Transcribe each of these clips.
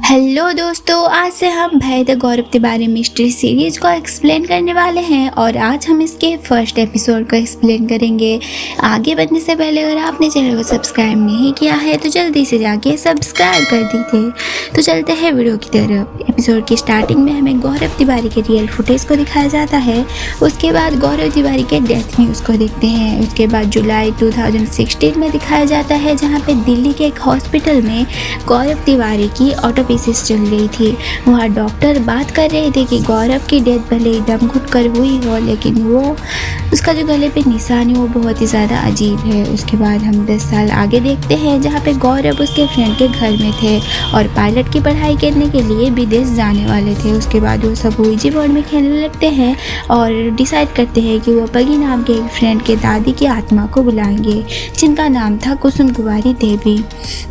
Hello दोस्तों, आज से हम भय the Gaurav Tiwari mystery series को एक्सप्लेन करने वाले हैं और आज हम इसके फर्स्ट एपिसोड को एक्सप्लेन करेंगे। आगे बढ़ने से पहले अगर आपने चैनल को सब्सक्राइब नहीं किया है तो जल्दी से जाके सब्सक्राइब कर दीजिए। तो चलते हैं वीडियो की तरफ। एपिसोड की स्टार्टिंग में हमें गौरव तिवारी के रियल फुटेज को दिखाया जाता है। उसके बाद गौरव तिवारी के डेथ न्यूज़ को देखते हैं। उसके बाद जुलाई 2016 में दिखाया जाता है जहाँ पे दिल्ली के एक हॉस्पिटल में गौरव तिवारी की ऑटोपसीस चल रही थी। वहाँ डॉक्टर बात कर रहे थे कि गौरव की डेथ भले ही दम घुटकर हुई हो, लेकिन वो उसका जो गले पे निशान है वो बहुत ही ज़्यादा अजीब है। उसके बाद हम 10 साल आगे देखते हैं जहाँ पे गौरव उसके फ्रेंड के घर में थे और पायलट की पढ़ाई करने के लिए विदेश जाने वाले थे। उसके बाद वो सब ऊईजी बोर्ड में खेलने लगते हैं और डिसाइड करते हैं कि वो पगी नाम के एक फ्रेंड के दादी की आत्मा को बुलाएंगे, जिनका नाम था कुसुम कुमारी देवी।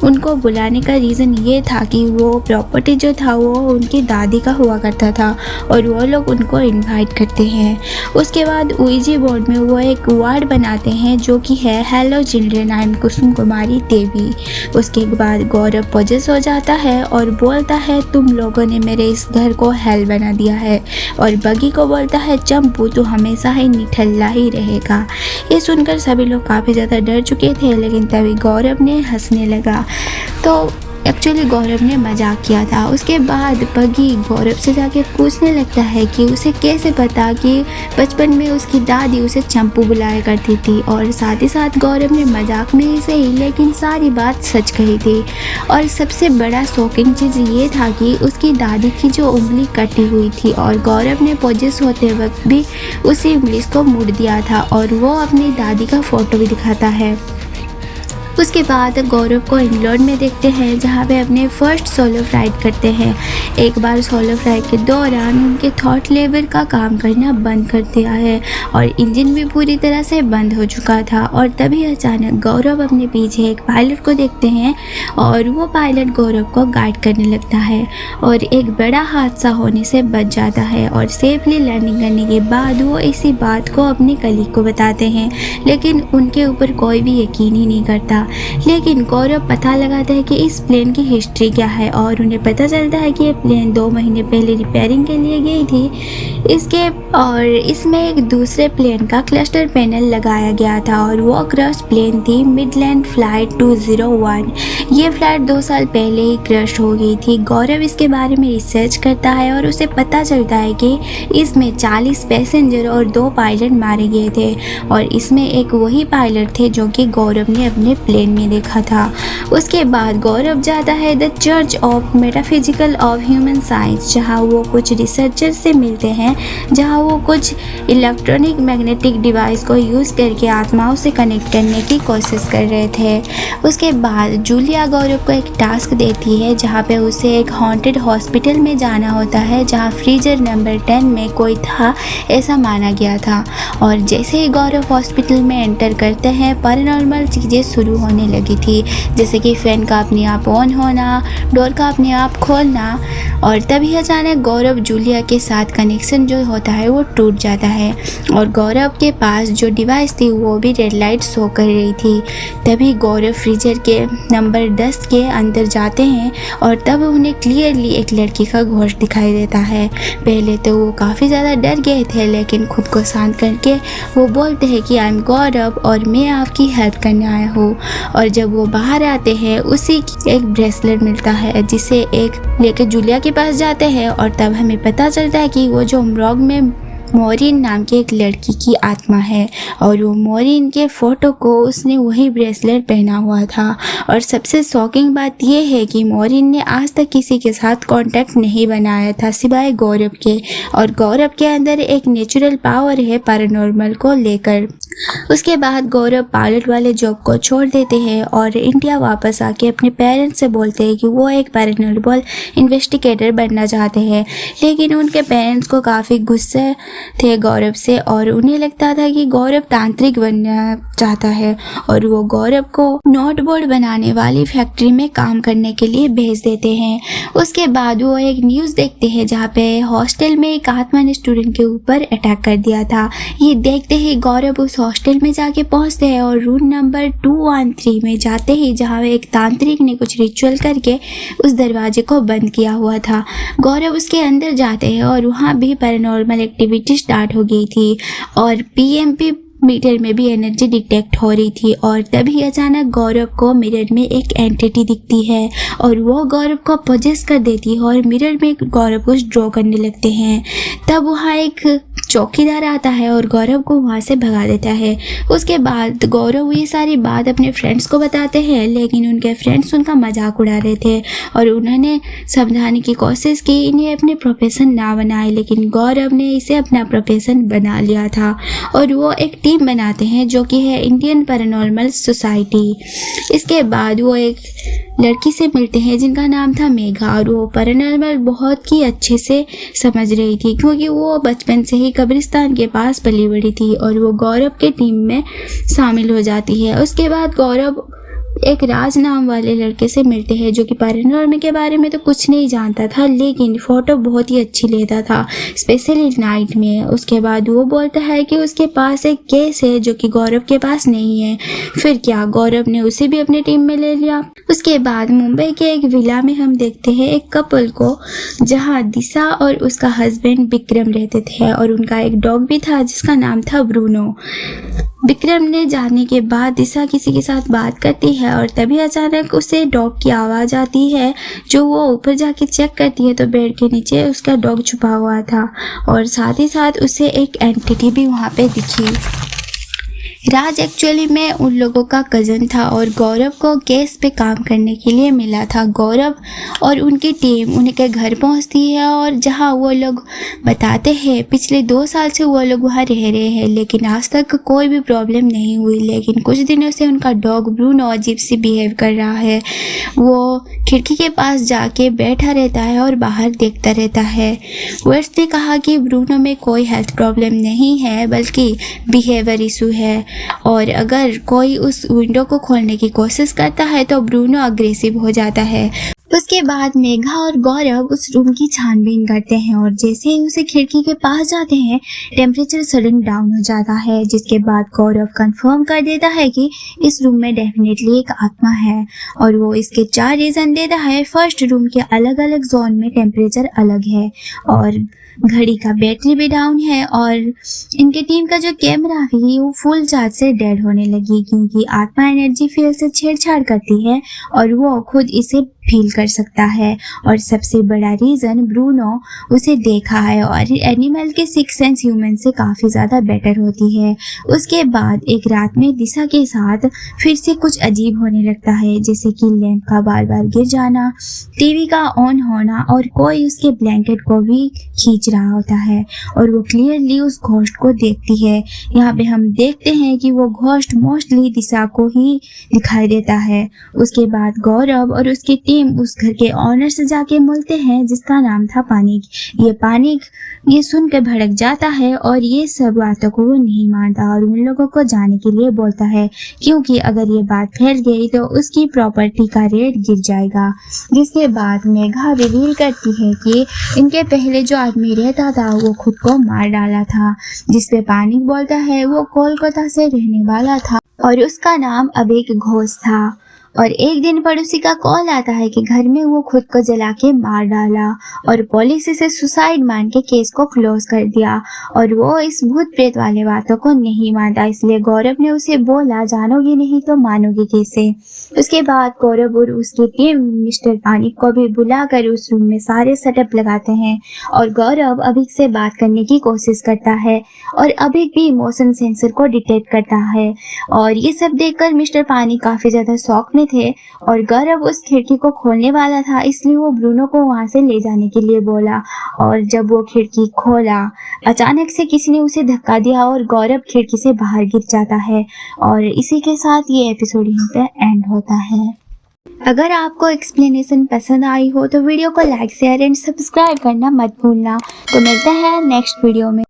उनको बुलाने का रीज़न ये था कि वो प्रॉपर्टी जो था वो उनकी दादी का हुआ करता था और वो लोग उनको इनवाइट करते हैं। उसके बाद ऊईजी बोर्ड में वो एक वार्ड बनाते हैं जो कि है हेलो चिल्ड्रन, आई एम कुसुम कुमारी देवी। उसके बाद गौरव पॉजेस हो जाता है और बोलता है तुम लोगों ने मेरे इस घर को हेल बना दिया है, और बगी को बोलता है चंपू तू हमेशा ही निठल्ला ही रहेगा। ये सुनकर सभी लोग काफ़ी ज़्यादा डर चुके थे, लेकिन तभी गौरव ने हंसने लगा। तो एक्चुअली गौरव ने मजाक किया था। उसके बाद बगी गौरव से जाके पूछने लगता है कि उसे कैसे पता कि बचपन में उसकी दादी उसे चंपू बुलाया करती थी, और साथ ही साथ गौरव ने मजाक में ही सही लेकिन सारी बात सच कही थी। और सबसे बड़ा शॉकिंग चीज़ ये था कि उसकी दादी की जो उंगली कटी हुई थी और गौरव ने पॉजेस होते वक्त भी उसी उंगली को मोड़ दिया था, और वो अपनी दादी का फ़ोटो भी दिखाता है। उसके बाद गौरव को इंग्लैंड में देखते हैं जहाँ पे अपने फर्स्ट सोलो फ्लाइट करते हैं। एक बार सोलो फ्लाइट के दौरान उनके थॉट लेवल का काम करना बंद कर दिया है और इंजन भी पूरी तरह से बंद हो चुका था, और तभी अचानक गौरव अपने पीछे एक पायलट को देखते हैं और वो पायलट गौरव को गाइड करने लगता है और एक बड़ा हादसा होने से बच जाता है। और सेफली लैंडिंग करने के बाद वो इसी बात को अपने कलीग को बताते हैं, लेकिन उनके ऊपर कोई भी यकीन ही नहीं करता। लेकिन गौरव पता लगाता है कि इस प्लेन की हिस्ट्री क्या है और उन्हें पता चलता है कि ये प्लेन 2 महीने पहले रिपेयरिंग के लिए गई थी। इसमें एक दूसरे प्लेन का क्लस्टर पैनल लगाया गया था और वो क्रश प्लेन थी मिडलैंड फ्लाइट 201। ये फ्लाइट 2 साल पहले ही क्रश हो गई थी। गौरव इसके बारे में रिसर्च करता है और उसे पता चलता है कि इसमें 40 पैसेंजर और 2 पायलट मारे गए थे, और इसमें एक वही पायलट थे जो कि गौरव ने अपने प्लेन में देखा था। उसके बाद गौरव जाता है the church of metaphysical of human science, जहाँ वो कुछ रिसर्चर से मिलते हैं, जहाँ वो कुछ इलेक्ट्रॉनिक मैग्नेटिक डिवाइस को यूज़ करके आत्माओं से कनेक्ट करने की कोशिश कर रहे थे। उसके बाद जूलिया गौरव को एक टास्क देती है जहाँ पे उसे एक हॉन्टेड हॉस्पिटल में जाना होता है जहाँ फ्रीजर नंबर 10 में कोई था, ऐसा माना गया था। और जैसे ही गौरव हॉस्पिटल में एंटर करते हैं पैरानॉर्मल चीज़ें शुरू होने लगी थी, जैसे कि फैन का अपने आप ऑन होना, डोर का अपने आप खोलना, और तभी अचानक गौरव जूलिया के साथ कनेक्शन जो होता है वो टूट जाता है और गौरव के पास जो डिवाइस थी वो भी रेड लाइट शो कर रही थी। तभी गौरव फ्रीजर के नंबर 10 के अंदर जाते हैं और तब उन्हें क्लियरली एक लड़की का घोष दिखाई देता है। पहले तो वो काफ़ी ज़्यादा डर गए थे, लेकिन खुद को शांत करके वो बोलते हैं कि आई एम गौरव और मैं आपकी हेल्प करने आया हूँ। और जब वो बाहर आते हैं उसी एक ब्रेसलेट मिलता है जिसे एक लेकर जूलिया के पास जाते हैं, और तब हमें पता चलता है कि वो जो अमरोग में मोरिन नाम की एक लड़की की आत्मा है और वो मोरिन के फ़ोटो को उसने वही ब्रेसलेट पहना हुआ था। और सबसे शॉकिंग बात यह है कि मोरिन ने आज तक किसी के साथ कांटेक्ट नहीं बनाया था सिवाय गौरव के, और गौरव के अंदर एक नेचुरल पावर है पैरानॉर्मल को लेकर। उसके बाद गौरव पायलट वाले जॉब को छोड़ देते हैं और इंडिया वापस आके अपने पेरेंट्स से बोलते हैं कि वो एक पैरानॉर्मल इन्वेस्टिगेटर बनना चाहते हैं, लेकिन उनके पेरेंट्स को काफ़ी गुस्से थे गौरव से और उन्हें लगता था कि गौरव तांत्रिक बनना चाहता है, और वो गौरव को नोटबोर्ड बनाने वाली फैक्ट्री में काम करने के लिए भेज देते हैं। उसके बाद वो एक न्यूज़ देखते हैं जहाँ पे हॉस्टल में एक आत्मा ने स्टूडेंट के ऊपर अटैक कर दिया था। ये देखते ही गौरव उस हॉस्टल में जाके पहुंचते हैं और रूम नंबर 213 में जाते ही जहां एक तांत्रिक ने कुछ रिचुअल करके उस दरवाजे को बंद किया हुआ था, गौरव उसके अंदर जाते हैं और वहां भी पैरानॉर्मल एक्टिविटी स्टार्ट हो गई थी और पीएमपी मीटर में भी एनर्जी डिटेक्ट हो रही थी। और तभी अचानक गौरव को मिरर में एक एंटिटी दिखती है और वो गौरव को पोजेस कर देती है और मिरर में गौरव को ड्रॉ करने लगते हैं। तब वहाँ एक चौकीदार आता है और गौरव को वहाँ से भगा देता है। उसके बाद गौरव ये सारी बात अपने फ्रेंड्स को बताते हैं, लेकिन उनके फ्रेंड्स उनका मजाक उड़ा रहे थे और उन्होंने समझाने की कोशिश की इन्हें अपने प्रोफेशन ना बनाए, लेकिन गौरव ने इसे अपना प्रोफेशन बना लिया था और वो एक टीम बनाते हैं जो कि है इंडियन पैरानॉर्मल सोसाइटी। इसके बाद वो एक लड़की से मिलते हैं जिनका नाम था मेघा और वो पैरानॉर्मल बहुत ही अच्छे से समझ रही थी क्योंकि वो बचपन से ही कब्रिस्तान के पास पली बड़ी थी और वो गौरव के टीम में शामिल हो जाती है। उसके बाद गौरव एक राज नाम वाले लड़के से मिलते हैं जो कि पैरानॉर्मल के बारे में तो कुछ नहीं जानता था, लेकिन फ़ोटो बहुत ही अच्छी लेता था, स्पेशली नाइट में। उसके बाद वो बोलता है कि उसके पास एक केस है जो कि गौरव के पास नहीं है। फिर क्या, गौरव ने उसे भी अपनी टीम में ले लिया। उसके बाद मुंबई के एक विला में हम देखते हैं एक कपल को जहाँ दिशा और उसका हस्बैंड विक्रम रहते थे और उनका एक डॉग भी था जिसका नाम था ब्रूनो। विक्रम ने जाने के बाद दिशा किसी के साथ बात करती है और तभी अचानक उसे डॉग की आवाज़ आती है। जो वो ऊपर जाके चेक करती है तो बेड के नीचे उसका डॉग छुपा हुआ था और साथ ही साथ उसे एक एंटिटी भी वहाँ पे दिखी। राज एक्चुअली में उन लोगों का कज़न था और गौरव को केस पे काम करने के लिए मिला था। गौरव और उनकी टीम उनके घर पहुंचती है और जहां वो लोग बताते हैं पिछले 2 साल से वो लोग वहां रह रहे हैं, लेकिन आज तक कोई भी प्रॉब्लम नहीं हुई। लेकिन कुछ दिनों से उनका डॉग ब्रूनो अजीब सी बिहेव कर रहा है। वो खिड़की के पास जाके बैठा रहता है और बाहर देखता रहता है। वर्ड्स ने कहा कि ब्रूनो में कोई हेल्थ प्रॉब्लम नहीं है बल्कि बिहेवियर इशू है और अगर कोई उस विंडो को खोलने की कोशिश करता है तो ब्रूनो अग्रेसिव हो जाता है। उसके बाद मेघा और गौरव उस रूम की छानबीन करते हैं और जैसे ही उसे खिड़की के पास जाते हैं टेम्परेचर सडन डाउन हो जाता है, जिसके बाद गौरव कंफर्म कर देता है कि इस रूम में डेफिनेटली एक आत्मा है और वो इसके 4 रीज़न देता है। फर्स्ट, रूम के अलग अलग जोन में टेम्परेचर अलग है और घड़ी का बैटरी भी डाउन है और इनके टीम का जो कैमरा भी वो फुल चार्ज से डेड होने लगी क्योंकि आत्मा एनर्जी फील्ड से छेड़छाड़ करती है और वो खुद इसे फील कर सकता है। और सबसे बड़ा रीज़न, ब्रूनो उसे देखा है और एनिमल के 6 सेंस ह्यूमन से काफ़ी ज़्यादा बेटर होती है। उसके बाद एक रात में दिशा के साथ फिर से कुछ अजीब होने लगता है, जैसे कि लैंप का बार बार गिर जाना, टीवी का ऑन होना और कोई उसके ब्लैंकेट को भी खींच रहा होता है और वो क्लियरली उस घोस्ट को देखती है। यहाँ पे हम देखते हैं कि वो घोस्ट मोस्टली दिशा को ही दिखाई देता है। उसके बाद गौरव और उसकी टीम उस घर के ऑनर से जाके मिलते हैं जिसका नाम था पानिक। ये सुन के भड़क जाता है और ये सब बातों को वो नहीं मानता और उन लोगों को जाने के लिए बोलता है क्योंकि अगर ये बात फैल गई तो उसकी प्रॉपर्टी का रेट गिर जाएगा। जिसके बाद मेघा रिवील करती है कि इनके पहले जो आदमी रहता था वो खुद को मार डाला था। जिसपे पानिक बोलता है वो कोलकाता से रहने वाला था और उसका नाम अबेक घोष था और एक दिन पड़ोसी का कॉल आता है कि घर में वो खुद को जला के मार डाला और पुलिस इसे सुसाइड मान के केस को क्लोज कर दिया और वो इस भूत प्रेत वाले बातों को नहीं मानता, इसलिए गौरव ने उसे बोला जानोगी नहीं तो मानोगी कैसे। उसके बाद गौरव और उसकी टीम मिस्टर पानिक को भी बुलाकर उस रूम में सारे सेटअप लगाते हैं और गौरव अभिक से बात करने की कोशिश करता है और अभिक भी इमोशन सेंसर को डिटेक्ट करता है और ये सब देखकर मिस्टर पानिक काफी ज्यादा शॉक में थे और गौरव उस खिड़की को खोलने वाला था, इसलिए वो ब्रूनो को वहां से ले जाने के लिए बोला और जब वो खिड़की खोला अचानक से किसी ने उसे धक्का दिया और गौरव खिड़की से बाहर गिर जाता है और इसी के साथ ये एपिसोड यहीं पे एंड होता है। अगर आपको एक्सप्लेनेशन पसंद आई हो तो वीडियो को लाइक शेयर एंड सब्सक्राइब करना मत भूलना। तो मिलते हैं नेक्स्ट वीडियो में।